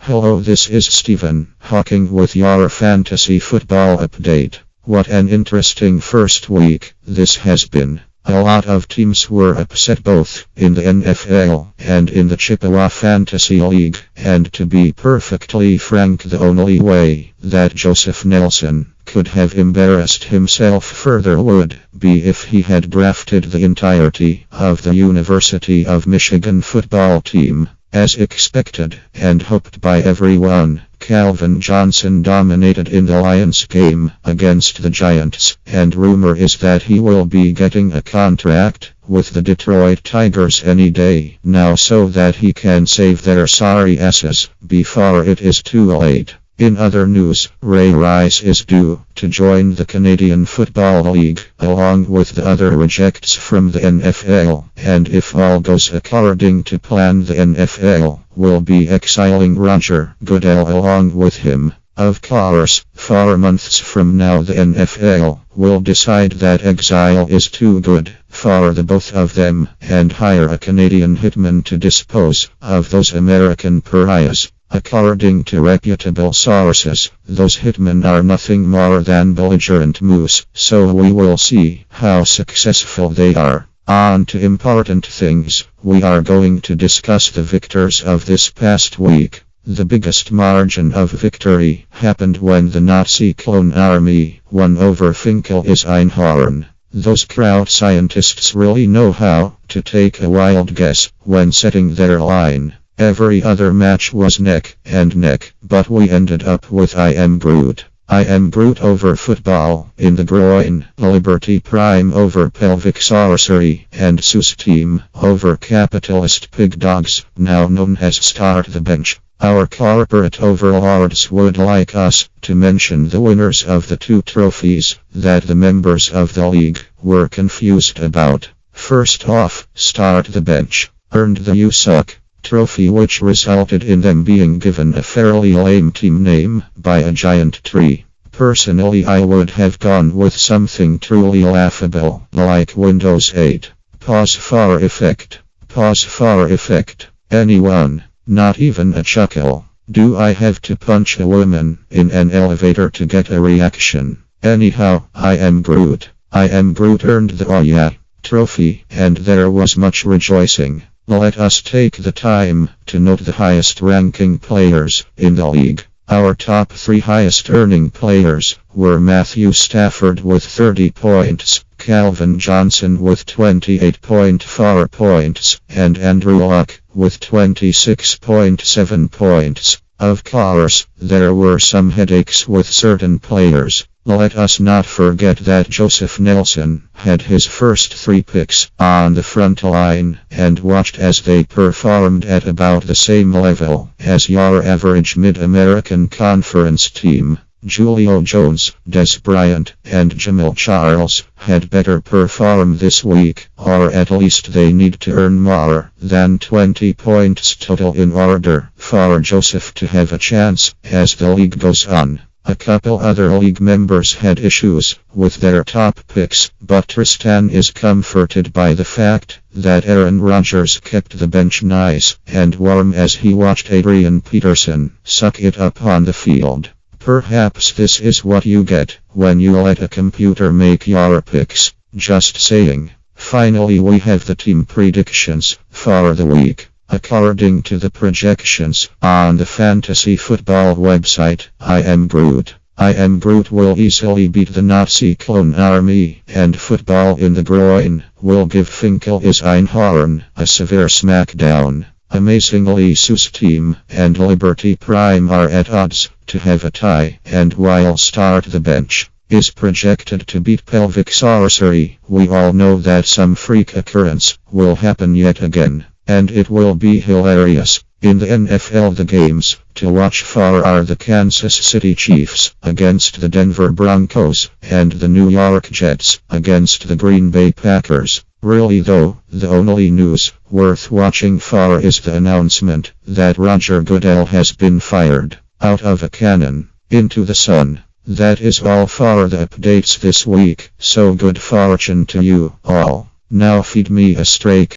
Hello, this is Stephen Hawking with your fantasy football update. What an interesting first week this has been. A lot of teams were upset both in the NFL and in the Chippewa Fantasy League, and to be perfectly frank, the only way that Joseph Nelson could have embarrassed himself further would be if he had drafted the entirety of the University of Michigan football team. As expected and hoped by everyone, Calvin Johnson dominated in the Lions game against the Giants, and rumor is that he will be getting a contract with the Detroit Tigers any day now so that he can save their sorry asses before it is too late. In other news, Ray Rice is due to join the Canadian Football League along with the other rejects from the NFL, and if all goes according to plan, the NFL will be exiling Roger Goodell along with him. Of course, 4 months from now the NFL will decide that exile is too good for the both of them and hire a Canadian hitman to dispose of those American pariahs. According to reputable sources, those hitmen are nothing more than belligerent moose, so we will see how successful they are. On to important things, we are going to discuss the victors of this past week. The biggest margin of victory happened when the Nazi clone army won over Finkel is Einhorn. Those crowd scientists really know how to take a wild guess when setting their line. Every other match was neck and neck, but we ended up with I Am Groot. I Am Groot over Football in the Groin, Liberty Prime over Pelvic Sorcery, and Seuss Team over Capitalist Pig Dogs, now known as Start the Bench. Our corporate overlords would like us to mention the winners of the 2 trophies that the members of the league were confused about. First off, Start the Bench earned the You Suck trophy, which resulted in them being given a fairly lame team name by a giant tree. Personally, I would have gone with something truly laughable, like Windows 8. Pause for effect. Pause for effect. Anyone? Not even a chuckle. Do I have to punch a woman in an elevator to get a reaction? Anyhow, I Am Groot. I Am Groot earned the Oh Yeah trophy, and there was much rejoicing. Let us take the time to note the highest ranking players in the league. Our top 3 highest earning players were Matthew Stafford with 30 points, Calvin Johnson with 28.4 points, and Andrew Luck with 26.7 points. Of course, there were some headaches with certain players. Let us not forget that Joseph Nelson had his first 3 picks on the front line and watched as they performed at about the same level as your average Mid-American Conference team. Julio Jones, Des Bryant, and Jamil Charles had better perform this week, or at least they need to earn more than 20 points total in order for Joseph to have a chance as the league goes on. A couple other league members had issues with their top picks, but Tristan is comforted by the fact that Aaron Rodgers kept the bench nice and warm as he watched Adrian Peterson suck it up on the field. Perhaps this is what you get when you let a computer make your picks. Just saying. Finally, we have the team predictions for the week. According to the projections on the fantasy football website, I Am Groot. I Am Groot will easily beat the Nazi clone army, and Football in the Groin will give Finkel is Einhorn a severe smackdown. Amazingly, Seuss Team and Liberty Prime are at odds to have a tie, and while Start the Bench is projected to beat Pelvic Sorcery, we all know that some freak occurrence will happen yet again. And it will be hilarious. In the NFL, the games to watch for are the Kansas City Chiefs against the Denver Broncos and the New York Jets against the Green Bay Packers. Really though, the only news worth watching for is the announcement that Roger Goodell has been fired. Out of a cannon, into the sun. That is all for the updates this week, so good fortune to you all. Now feed me a steak.